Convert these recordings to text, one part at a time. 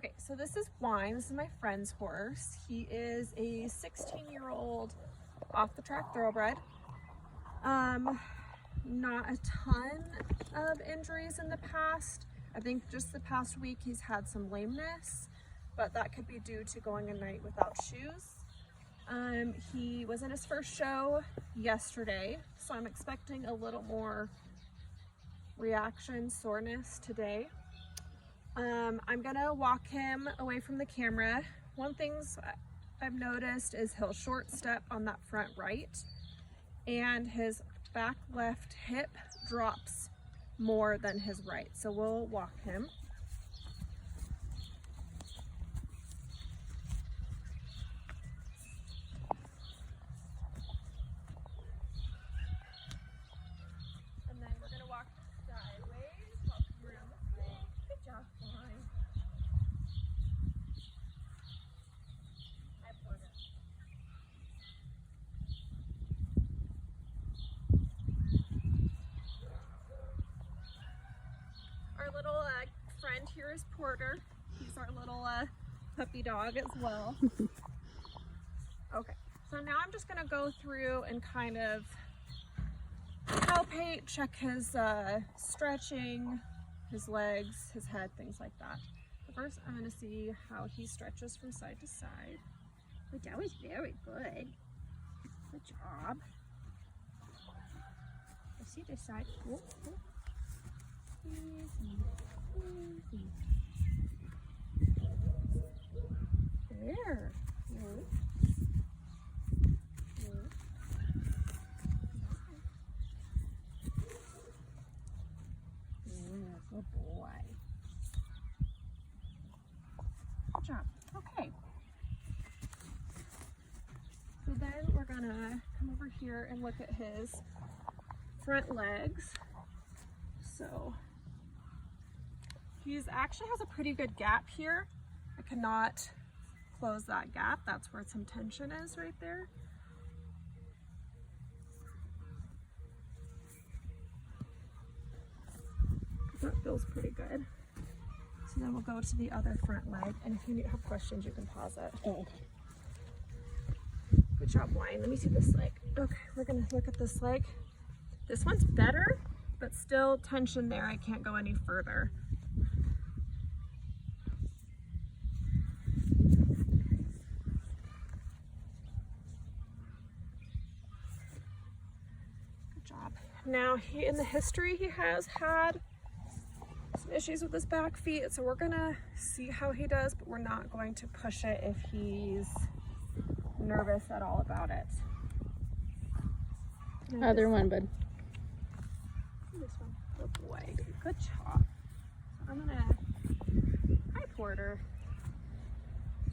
Okay, so this is Wine. This is my friend's horse. He is a 16-year-old off-the-track thoroughbred. Not a ton of injuries in the past. I think just the past week he's had some lameness, but that could be due to going a night without shoes. He was in his first show yesterday, so I'm expecting a little more reaction, soreness today. I'm gonna walk him away from the camera. One thing I've noticed is he'll short step on that front right, and his back left hip drops more than his right. So we'll walk him. And then we're gonna walk sideways, walk around the way. Good job, Wine. Hi, Porter. Our little friend here is Porter. He's our little puppy dog as well. Okay, so now I'm just gonna go through and kind of palpate, check his stretching, his legs, his head, things like that. But first, I'm gonna see how he stretches from side to side. That was very good. Good job. I see this side. Oh, oh. Easy, easy. There. Good. Good. Yeah, good boy. Good job. Okay. So then we're gonna come over here and look at his front legs. So he actually has a pretty good gap here. I cannot close that gap. That's where some tension is right there. That feels pretty good. So then we'll go to the other front leg, and if you have questions, you can pause it. Oh, okay. Good job, Wine. Let me see this leg. Okay, we're gonna look at this leg. This one's better, but still tension there. I can't go any further. Good job. Now, in the history, he has had some issues with his back feet, so we're gonna see how he does, but we're not going to push it if he's nervous at all about it. Other one, bud. This one. Good boy. Good job. So I'm gonna, hi Porter.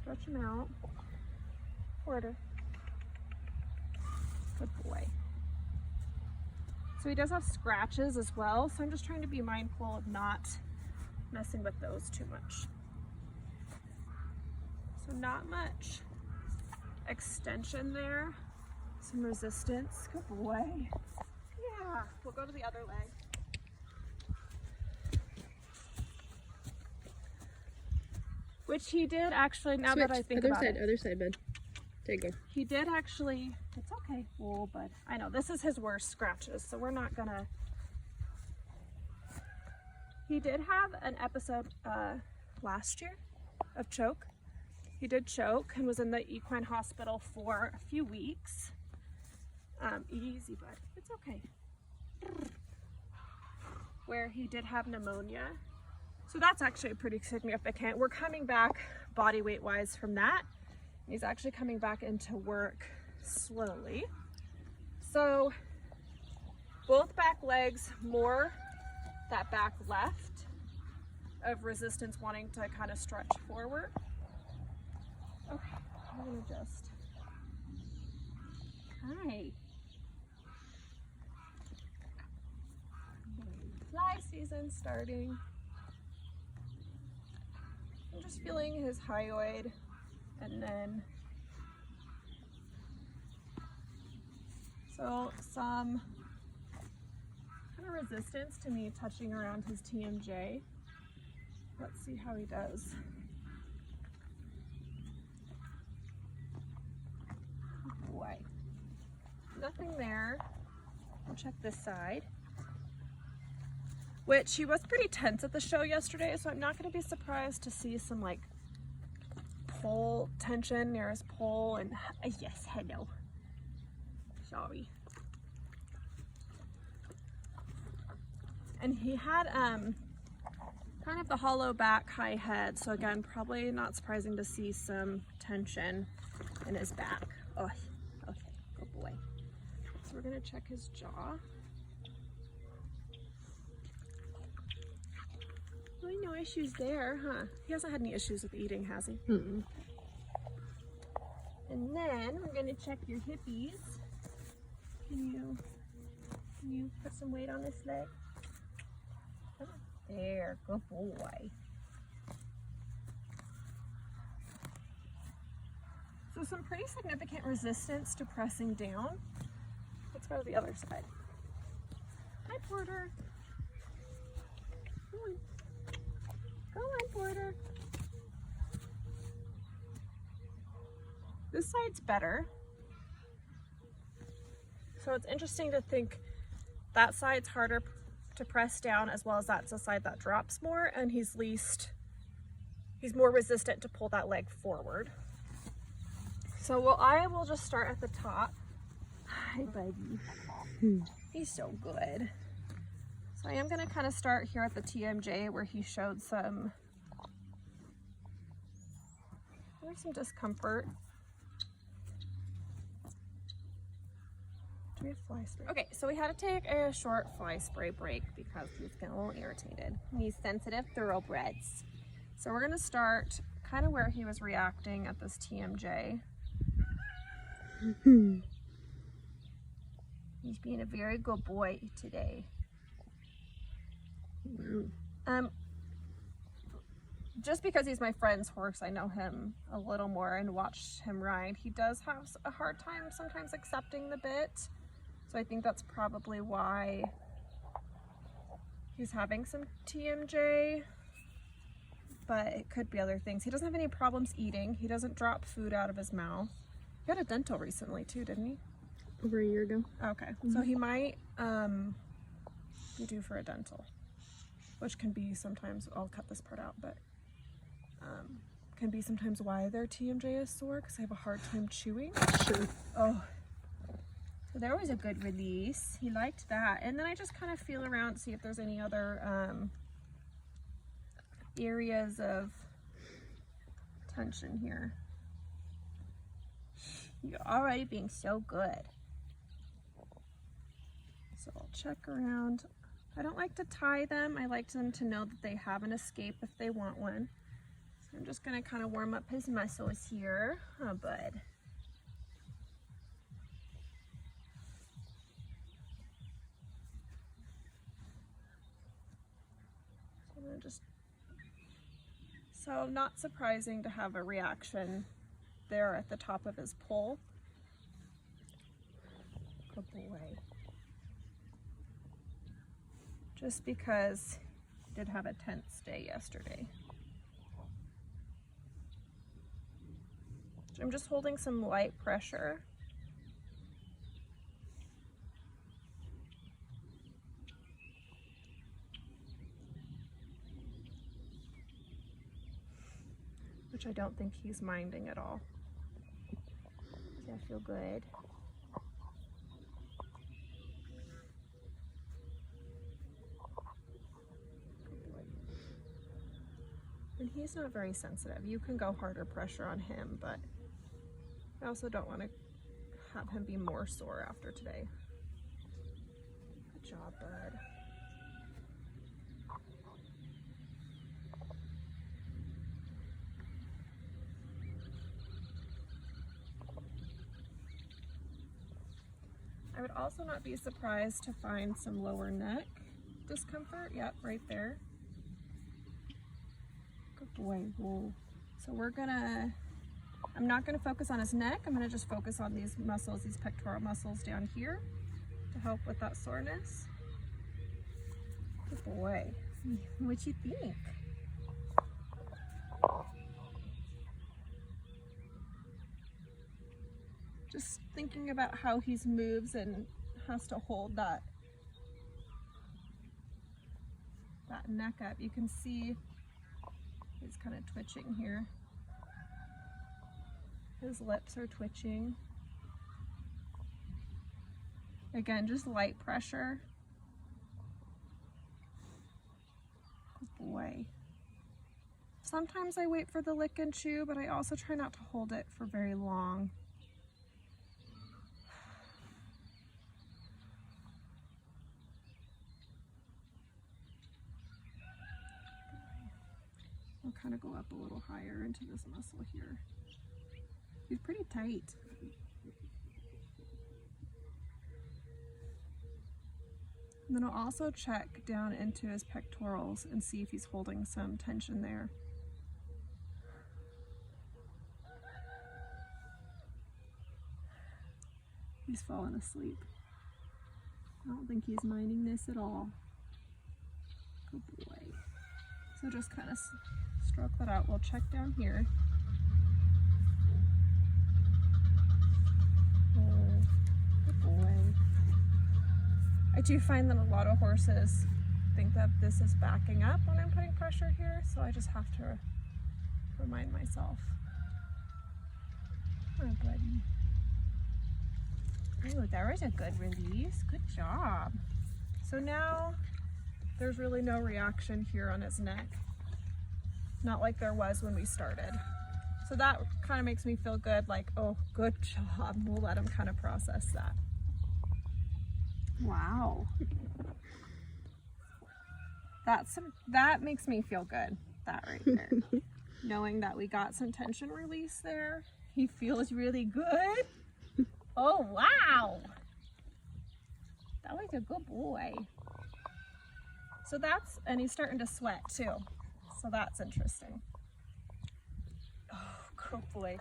Stretch him out. Porter. Good boy. So he does have scratches as well, so I'm just trying to be mindful of not messing with those too much. So not much extension there. Some resistance. Good boy. Yeah. We'll go to the other leg. Which he did actually, now that I think about it. Other side, bud. Take it. He did actually, it's okay. Well, but I know this is his worst scratches, so we're not gonna. He did have an episode last year of choke. He did choke and was in the equine hospital for a few weeks. Easy, bud. It's okay. Where he did have pneumonia. So that's actually pretty significant. We're coming back body weight wise from that. He's actually coming back into work slowly. So both back legs, more that back left of resistance wanting to kind of stretch forward. Okay, I'm gonna just, hi. Fly season starting. I'm just feeling his hyoid, and then so some kind of resistance to me touching around his TMJ. Let's see how he does. check this side. Which he was pretty tense at the show yesterday, so I'm not going to be surprised to see some like pole tension near his pole. And yes, hello. Sorry. And he had kind of the hollow back, high head, so again, probably not surprising to see some tension in his back. Oh, okay, good boy. So we're gonna check his jaw. Really no issues there, huh? He hasn't had any issues with eating, has he? Mm-mm. And then we're gonna check your hippies. Can you put some weight on this leg? There, good boy. So some pretty significant resistance to pressing down. Let's go to the other side. Hi, Porter. Come on. Go on, Porter. This side's better. So it's interesting to think that side's harder to press down, as well as that's the side that drops more, and he's more resistant to pull that leg forward. So I will just start at the top. Hi, buddy. He's so good. So I am going to kind of start here at the TMJ where he showed some discomfort. Do we have fly spray? Okay, so we had to take a short fly spray break because he was getting a little irritated. He's sensitive thoroughbreds. So we're going to start kind of where he was reacting at this TMJ. He's being a very good boy today. Just because he's my friend's horse, I know him a little more and watched him ride. He does have a hard time sometimes accepting the bit. So I think that's probably why he's having some TMJ, but it could be other things. He doesn't have any problems eating. He doesn't drop food out of his mouth. He had a dental recently too, didn't he? Over a year ago. Okay, so he might be due for a dental, which can be sometimes, I'll cut this part out, but can be sometimes why their TMJ is sore, because they have a hard time chewing. Sure. Oh, so there was a good release. He liked that. And then I just kind of feel around to see if there's any other areas of tension here. You're already being so good. So I'll check around. I don't like to tie them. I like them to know that they have an escape if they want one. So I'm just gonna kind of warm up his muscles here. Oh, bud. So I'm gonna so not surprising to have a reaction there at the top of his pole. Good boy. Just because he did have a tense day yesterday. I'm just holding some light pressure. Which I don't think he's minding at all. See, I feel good. And he's not very sensitive. You can go harder pressure on him, but I also don't want to have him be more sore after today. Good job, bud. I would also not be surprised to find some lower neck discomfort. Yep, right there. Good boy. Whoa. So I'm not gonna focus on his neck. I'm gonna just focus on these muscles, these pectoral muscles down here to help with that soreness. Good boy. What you think? Just thinking about how he moves and has to hold that that neck up. You can see he's kind of twitching here. His lips are twitching. Again, just light pressure. Good boy. Sometimes I wait for the lick and chew, but I also try not to hold it for very long. I'll kind of go up a little higher into this muscle here. He's pretty tight. And then I'll also check down into his pectorals and see if he's holding some tension there. He's fallen asleep. I don't think he's minding this at all. Good boy. So just kind of stroke that out. We'll check down here. Oh, good boy. I do find that a lot of horses think that this is backing up when I'm putting pressure here, so I just have to remind myself. Oh, buddy. Oh, that was a good release. Good job. So now there's really no reaction here on his neck. Not like there was when we started. So that kind of makes me feel good, like, oh, good job. We'll let him kind of process that. Wow. That makes me feel good, that right there. Knowing that we got some tension release there. He feels really good. Oh, wow. That was a good boy. So that's, and he's starting to sweat too. So that's interesting. Oh, good boy.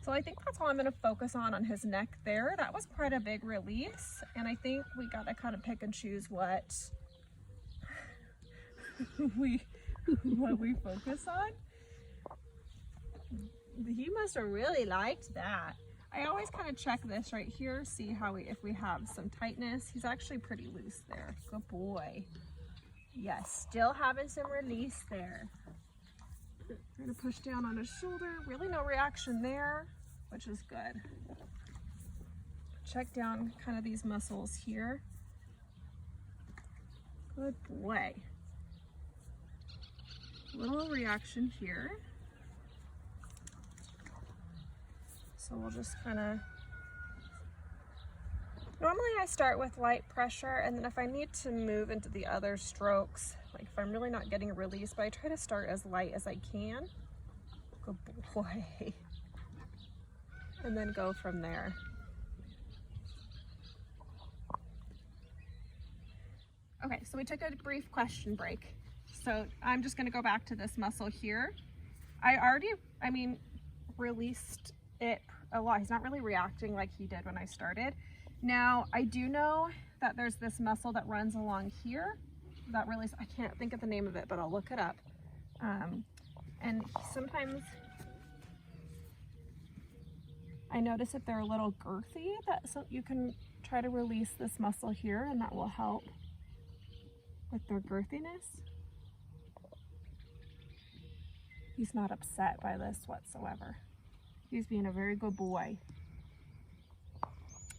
So I think that's all I'm going to focus on his neck there. That was quite a big release. And I think we got to kind of pick and choose what we focus on. He must have really liked that. I always kind of check this right here, see how if we have some tightness. He's actually pretty loose there. Good boy. Yes, still having some release there. Trying to push down on his shoulder. Really no reaction there, which is good. Check down kind of these muscles here. Good boy. Little reaction here. So we'll just kind of, normally I start with light pressure, and then if I need to move into the other strokes, like if I'm really not getting a release, but I try to start as light as I can. Good boy. And then go from there. Okay, so we took a brief question break. So I'm just gonna go back to this muscle here. I released it a lot. He's not really reacting like he did when I started. Now, I do know that there's this muscle that runs along here that really, I can't think of the name of it, but I'll look it up. And sometimes I notice that they're a little girthy, so you can try to release this muscle here and that will help with their girthiness. He's not upset by this whatsoever. He's being a very good boy.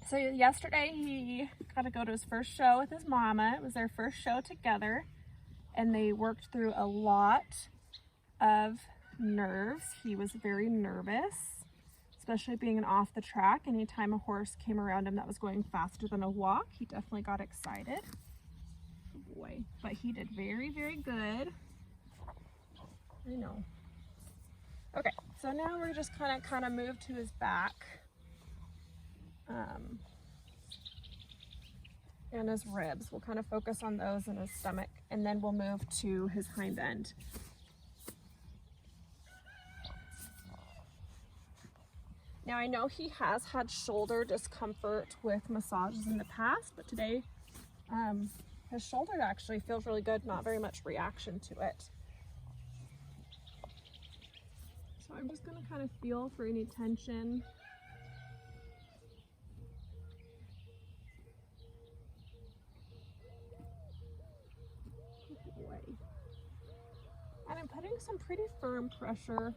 So yesterday he got to go to his first show with his mama. It was their first show together, and they worked through a lot of nerves. He was very nervous, especially being off the track. Anytime a horse came around him that was going faster than a walk, he definitely got excited. Good boy. But he did very, very good. I know. Okay, so now we're just kind of move to his back and his ribs. We'll kind of focus on those and his stomach, and then we'll move to his hind end. Now I know he has had shoulder discomfort with massages in the past, but today his shoulder actually feels really good, not very much reaction to it. So I'm just going to kind of feel for any tension. Good boy. getting some pretty firm pressure.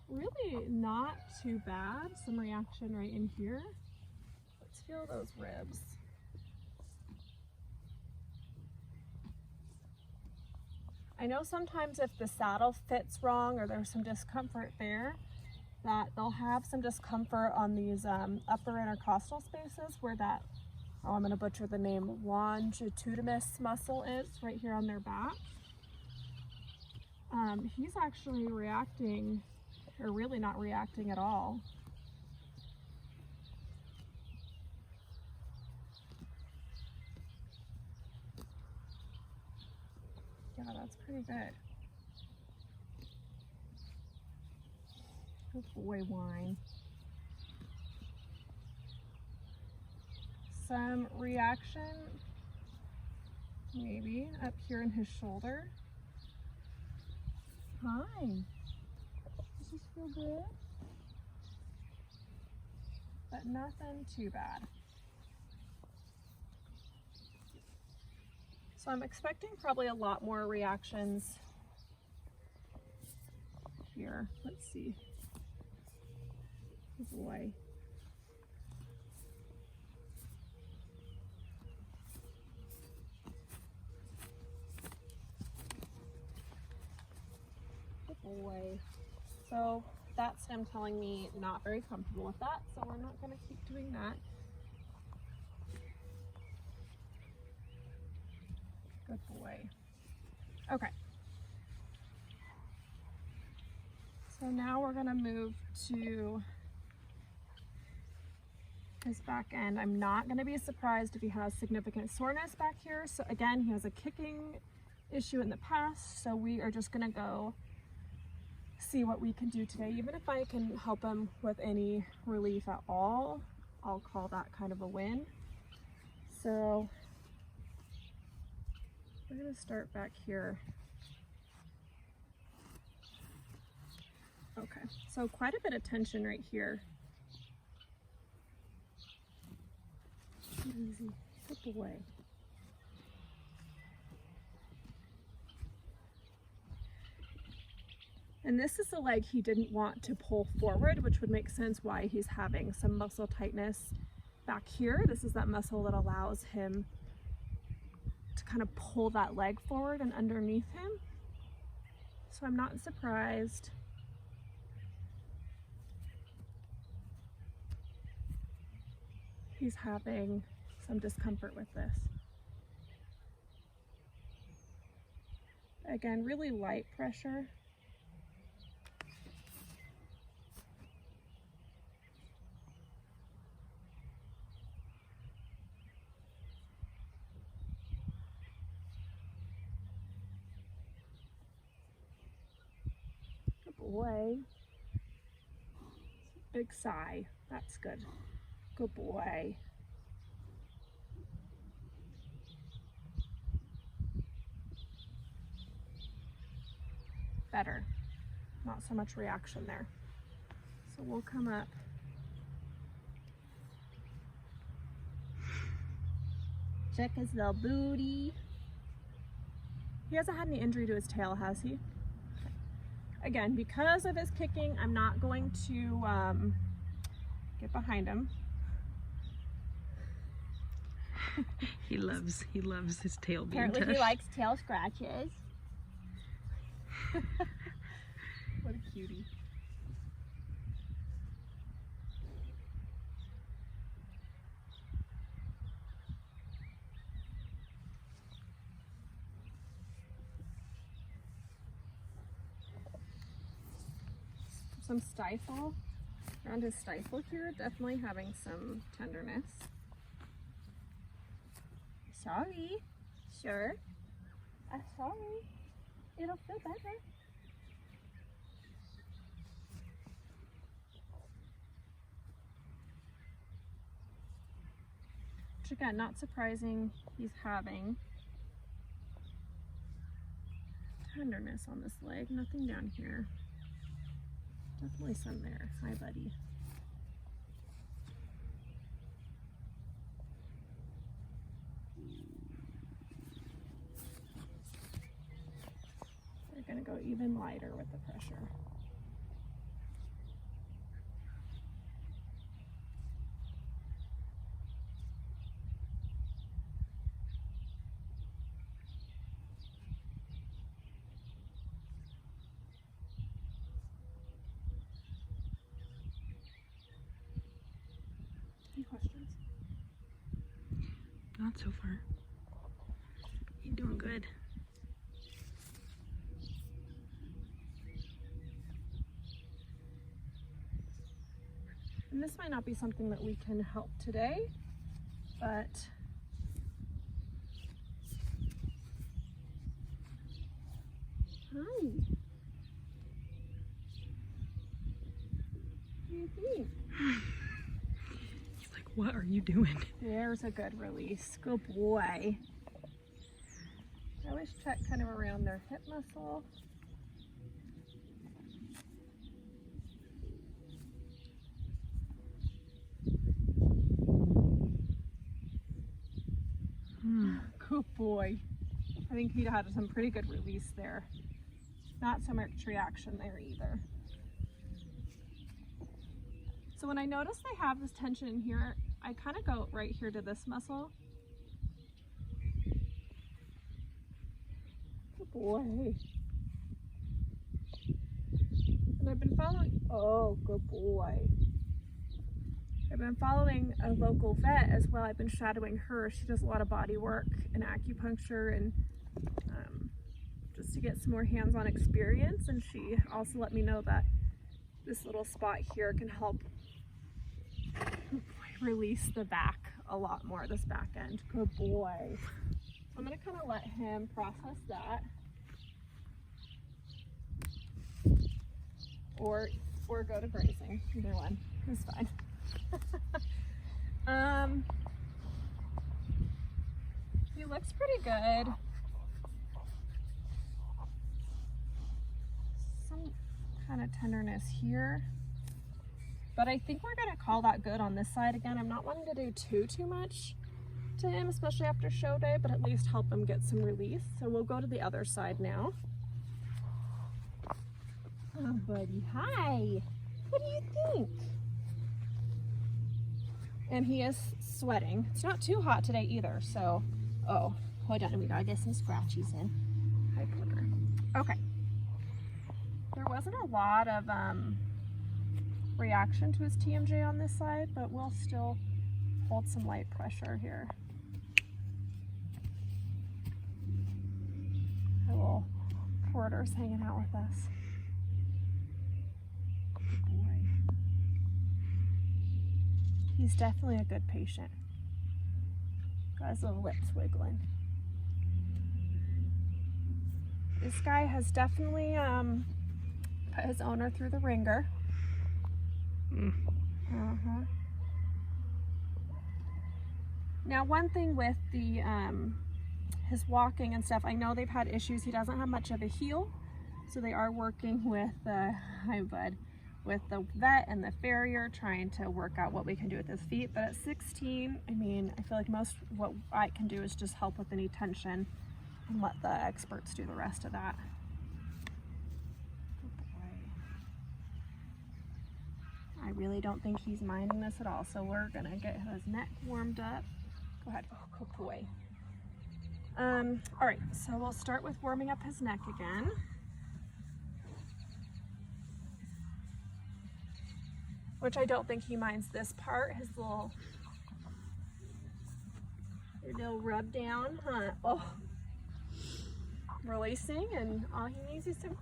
Really not too bad. Some reaction right in here. Let's feel those ribs. I know sometimes if the saddle fits wrong or there's some discomfort there, that they'll have some discomfort on these upper intercostal spaces where that, oh, I'm going to butcher the name, longitudinous muscle is right here on their back. He's actually reacting, or really not reacting at all. Yeah, that's pretty good. Good boy, Wine. Some reaction, maybe, up here in his shoulder. Hi. Does this feel good? But nothing too bad. So I'm expecting probably a lot more reactions here. Let's see. Good boy. Good boy. So that's him telling me not very comfortable with that, so we're not going to keep doing that. Good boy. Okay. So now we're going to move to his back end. I'm not going to be surprised if he has significant soreness back here. So again, he has a kicking issue in the past, so we are just going to go see what we can do today. Even if I can help him with any relief at all, I'll call that kind of a win. So we're going to start back here. Okay, so quite a bit of tension right here. Easy, good boy. And this is the leg he didn't want to pull forward, which would make sense why he's having some muscle tightness back here. This is that muscle that allows him to kind of pull that leg forward and underneath him. So I'm not surprised. He's having some discomfort with this. Again, really light pressure. Good boy. Big sigh. That's good. Good boy. Better. Not so much reaction there. So we'll come up. Check his little booty. He hasn't had any injury to his tail, has he? Again, because of his kicking, I'm not going to get behind him. He loves his tail being Apparently touched. he likes tail scratches. What a cutie. Some stifle around his stifle here, definitely having some tenderness. Sorry. Sure. Sorry. It'll feel better. Which again, not surprising he's having tenderness on this leg. Nothing down here. Definitely some there. Hi, buddy. even lighter with the pressure. Any questions? Not so far. You're doing good. And this might not be something that we can help today, but hi. What do you think? He's like, what are you doing? There's a good release. Good boy. I always check kind of around their hip muscle. Good boy. I think he had some pretty good release there. Not so much reaction there either. So when I notice they have this tension in here, I kind of go right here to this muscle. Good boy. And I've been following, oh, good boy. I've been following a local vet as well. I've been shadowing her. She does a lot of body work and acupuncture and just to get some more hands-on experience. And she also let me know that this little spot here can help release the back a lot more, this back end. Good boy. So I'm gonna kind of let him process that. Or go to grazing, either one is fine. He looks pretty good. Some kind of tenderness here, but I think we're gonna call that good on this side. Again, I'm not wanting to do too much to him, especially after show day, but at least help him get some release. So we'll go to the other side now. Oh, buddy, hi. What do you think? And he is sweating. It's not too hot today either, so, oh, hold on, we gotta get some scratchies in. Hi, Porter. Okay. There wasn't a lot of reaction to his TMJ on this side, but we'll still hold some light pressure here. Our little Porter's hanging out with us. Good boy. He's definitely a good patient. Got his little lips wiggling. This guy has definitely put his owner through the ringer. Now, one thing with the his walking and stuff, I know they've had issues. He doesn't have much of a heel, so they are working with with the vet and the farrier, trying to work out what we can do with his feet. But at 16, I mean, I feel like most what I can do is just help with any tension and let the experts do the rest of that. I really don't think he's minding this at all, so we're gonna get his neck warmed up. Go ahead, oh, good boy. All right, so we'll start with warming up his neck again. Which I don't think he minds this part, his little rub down, huh? Oh, releasing, and all he needs is some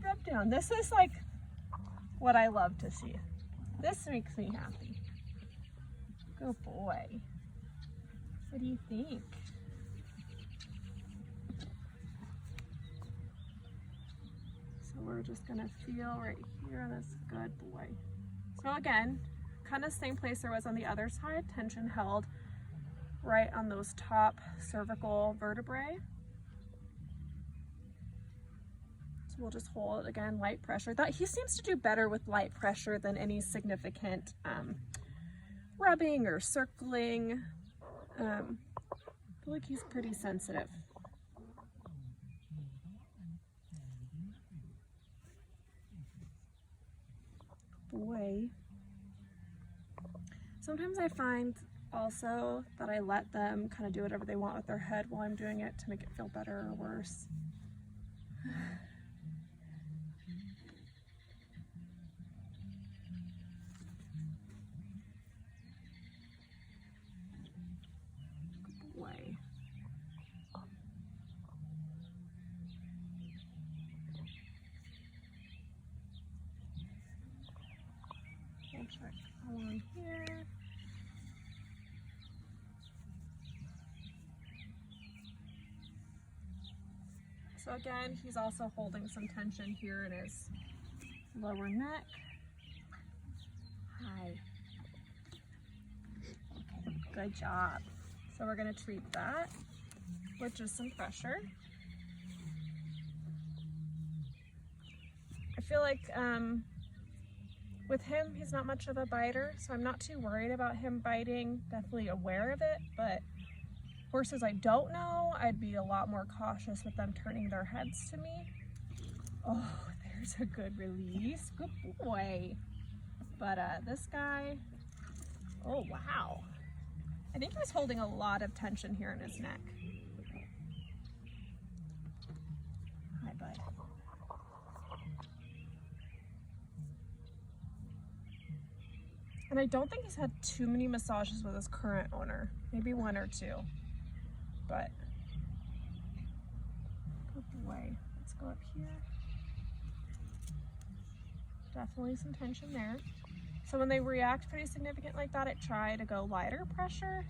rub down. This is like what I love to see. This makes me happy. Good boy. What do you think? So we're just gonna feel right here, this good boy. So again, kind of same place there was on the other side, tension held right on those top cervical vertebrae. So we'll just hold it again, light pressure. He seems to do better with light pressure than any significant rubbing or circling. I feel like he's pretty sensitive. boy. Sometimes I find also that I let them kind of do whatever they want with their head while I'm doing it to make it feel better or worse. Good boy. We'll check along here. So again, he's also holding some tension here in his lower neck. Hi. Okay, good job. So we're gonna treat that with just some pressure. I feel like with him, he's not much of a biter, so I'm not too worried about him biting. Definitely aware of it, but horses I don't know, I'd be a lot more cautious with them turning their heads to me. Oh, there's a good release. Good boy. But this guy, oh wow. I think he was holding a lot of tension here in his neck. Hi, bud. And I don't think he's had too many massages with his current owner. Maybe one or two. But good boy. Let's go up here. Definitely some tension there. So when they react pretty significant like that, I try to go lighter pressure.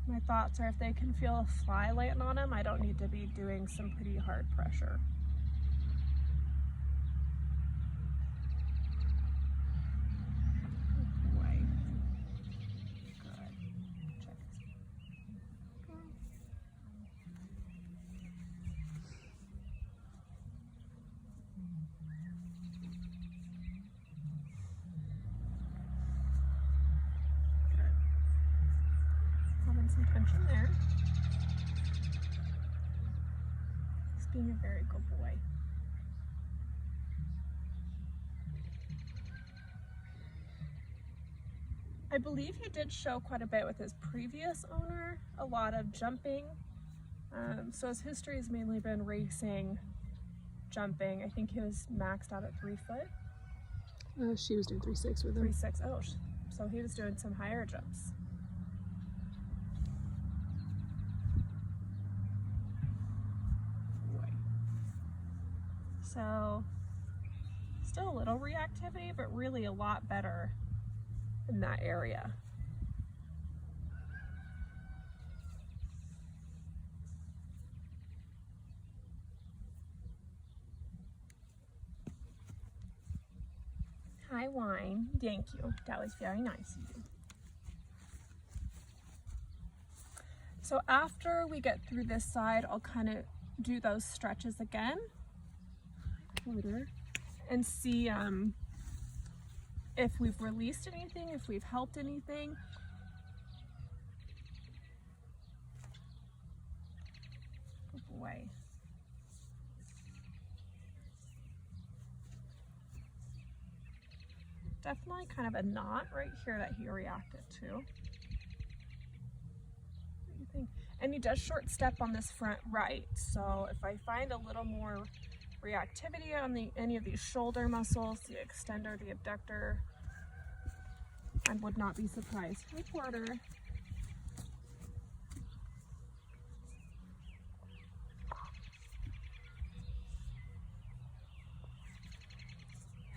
My thoughts are if they can feel a fly land on them, I don't need to be doing some pretty hard pressure. Some tension there. He's being a very good boy. I believe he did show quite a bit with his previous owner, a lot of jumping. So his history has mainly been racing, jumping. I think he was maxed out at 3 foot. She was doing 3.6 with him. 3.6, oh, so he was doing some higher jumps. So still a little reactivity, but really a lot better in that area. Hi, Wine. Thank you. That was very nice of you. So after we get through this side, I'll kind of do those stretches again. And see if we've released anything, if we've helped anything. Good boy. Definitely kind of a knot right here that he reacted to. What do you think? And he does short step on this front right, so if I find a little more reactivity on any of these shoulder muscles, the extender, the abductor, I would not be surprised. Hi, Porter.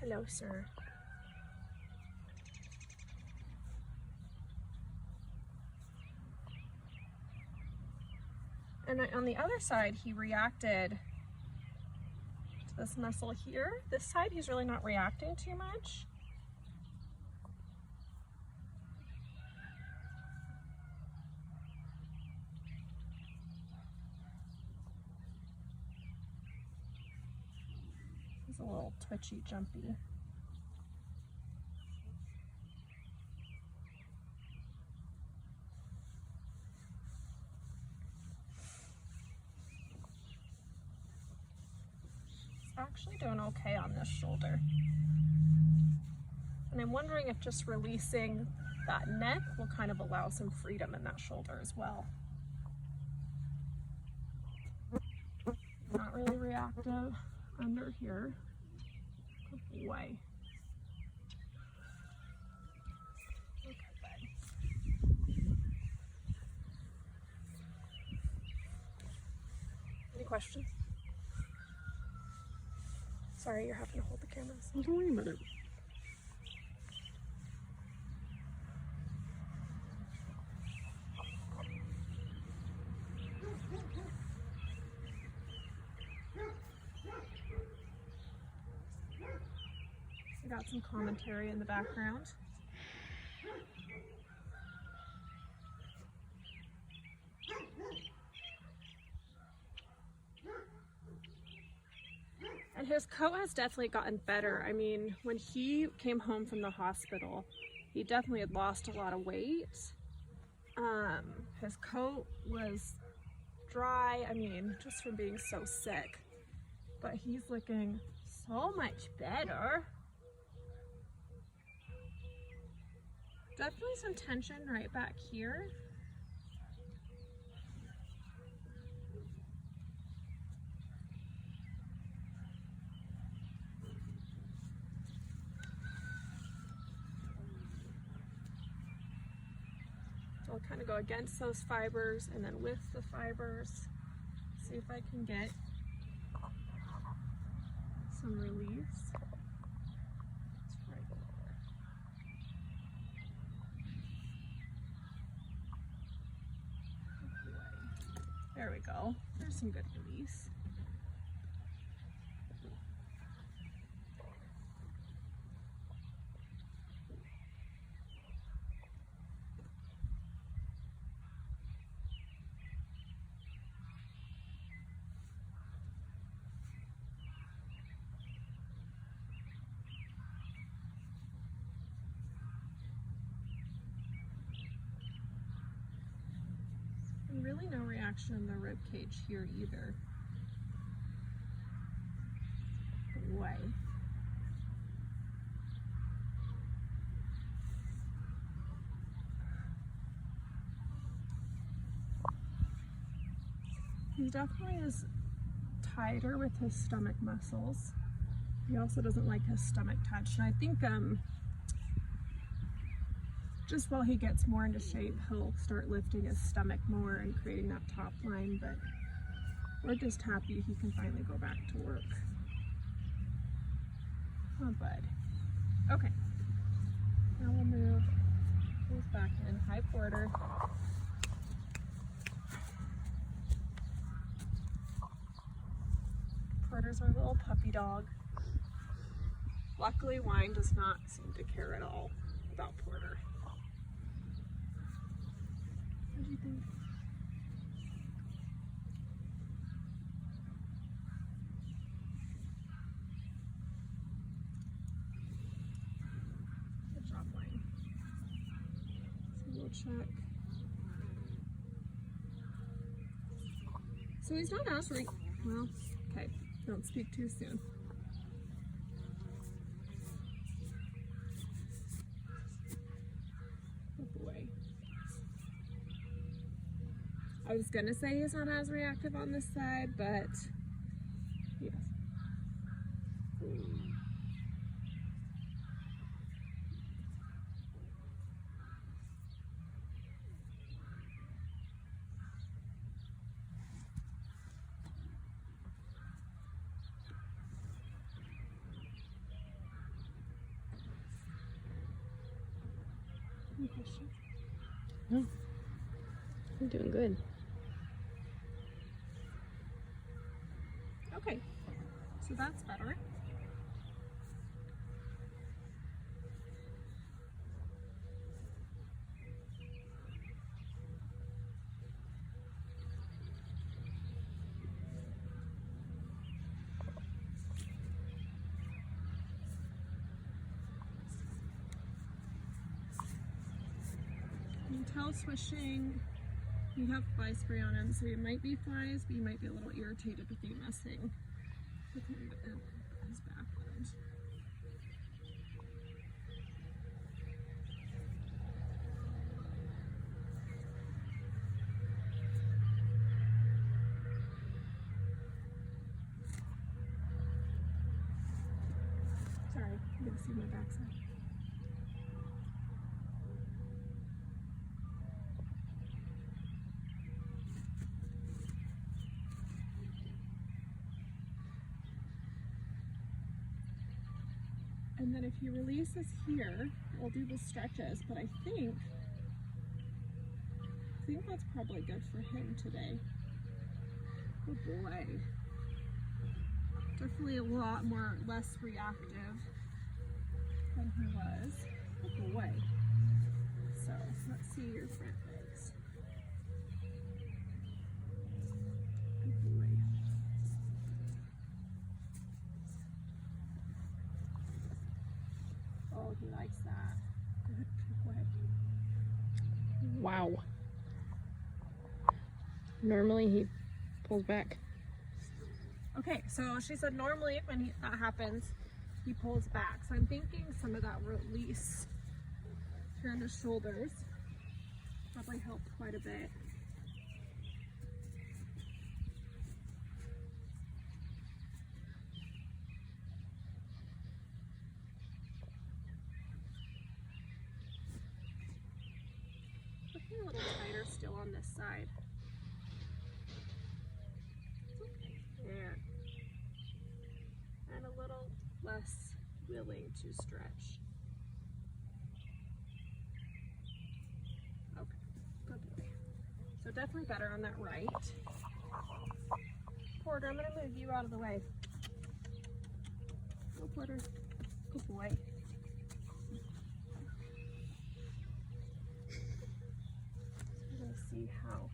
Hello, sir. And on the other side, he reacted to this muscle here. This side, he's really not reacting too much. He's a little twitchy, jumpy. actually doing okay on this shoulder. And I'm wondering if just releasing that neck will kind of allow some freedom in that shoulder as well. Not really reactive under here. Good boy. Okay, bud. Any questions? Sorry, you're having to hold the cameras. Don't worry about it. We got some commentary in the background. And his coat has definitely gotten better. I mean, when he came home from the hospital, he definitely had lost a lot of weight. His coat was dry, I mean, just from being so sick. But he's looking so much better. Definitely some tension right back here. So I'll kind of go against those fibers and then with the fibers, see if I can get some release. It's right there. There we go. There's some good release. And really no reaction in the rib cage here either. Way. He definitely is tighter with his stomach muscles. He also doesn't like his stomach touched. And I think just while he gets more into shape, he'll start lifting his stomach more and creating that top line, but we're just happy he can finally go back to work. Oh, bud. Okay. Now we'll move these back in. Hi, Porter. Porter's our little puppy dog. Luckily, Wine does not seem to care at all about Porter. What do you think? Good job, Wine. So we'll check. So he's not as well, okay, don't speak too soon. Oh boy. I was gonna say he's not as reactive on this side, but yes. Any questions? No. You're doing good. Okay, so that's better. You can tell swishing, you have fly spray on him, so it might be flies, but you might be a little irritated with you messing his background. Sorry, you can see my backside. And then if he releases here, we'll do the stretches, but I think that's probably good for him today. Oh boy. Definitely a lot less reactive than he was. Oh boy. So let's see your front legs. Good boy. Oh, he likes that. Good boy. Wow. Normally he pulls back. Okay, so she said normally when that happens, he pulls back. So I'm thinking some of that release here on his shoulders probably helped quite a bit. Looking a little tighter still on this side. There. And a little less willing to stretch. Okay, good boy. So definitely better on that right. Porter, I'm gonna move you out of the way. Go, Porter. Good boy. So we're gonna see how.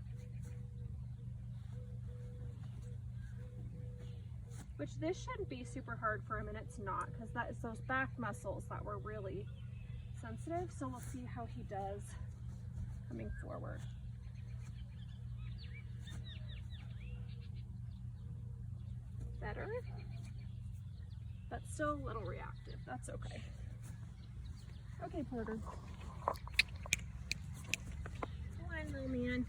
Which this shouldn't be super hard for him, and it's not, because that is those back muscles that were really sensitive. So we'll see how he does coming forward. Better, but still a little reactive. That's okay. Okay, Porter. Come on, little man.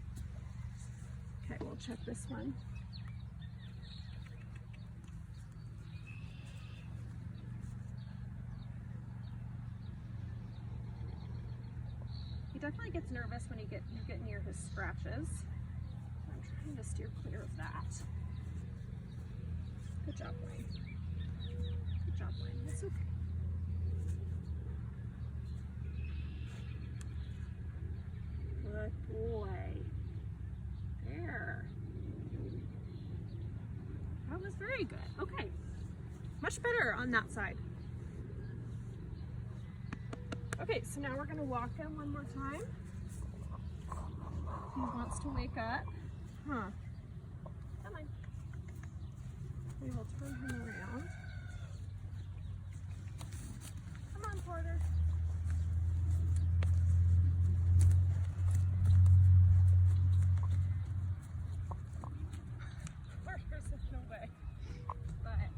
Okay, we'll check this one. He definitely gets nervous when you get near his scratches. I'm trying to steer clear of that. Good job, Wayne. Good job, Wayne. That's okay. Good boy. There. That was very good. Okay. Much better on that side. Okay, so now we're going to walk him one more time. He wants to wake up. Huh. Come on. We will turn him around. Come on, Porter. Porter's in the way. But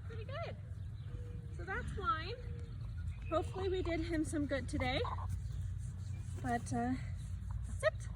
pretty good. So that's fine. Hopefully we did him some good today. But that's it.